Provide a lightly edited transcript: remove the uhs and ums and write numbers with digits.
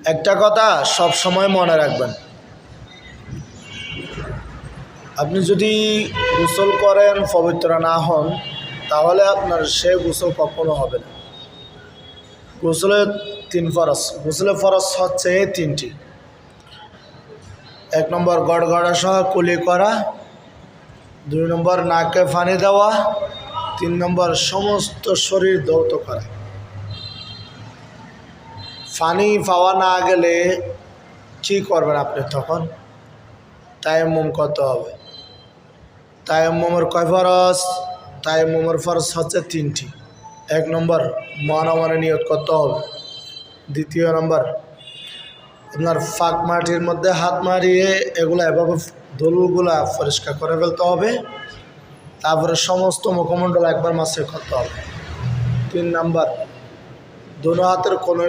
একটা কথা সব সময় মনে রাখবেন, আপনি যদি গোসল করেন পবিত্র না হন তাহলে আপনার সে গোসল কখনো হবে না। গোসলের 3 ফরজ, গোসলের ফরজ হচ্ছে এই 3টি। 1 নম্বর গড়গড়া সহ কুলি করা, 2 নম্বর নাকে পানি দেওয়া, 3 নম্বর সমস্ত শরীর ধৌত করা। পানি পাওয়া না গেলে কি করবেন আপনি? তখন তায়াম্মুম করতে হবে। তায়াম্মুমের কয় ফরজ? তায়াম্মুমের ফরজ হচ্ছে 3টি। 1 নম্বর মনে মনে নিয়ত করতে হবে। 2 নম্বর আপনার ফাঁক মাটির মধ্যে হাত মারিয়ে এগুলো এভাবে ধুলোগুলা পরিষ্কার করে ফেলতে হবে। তারপরে সমস্ত মুখমণ্ডল একবার মাসে করতে হবে। 3 নম্বর দোনো হাতের কোন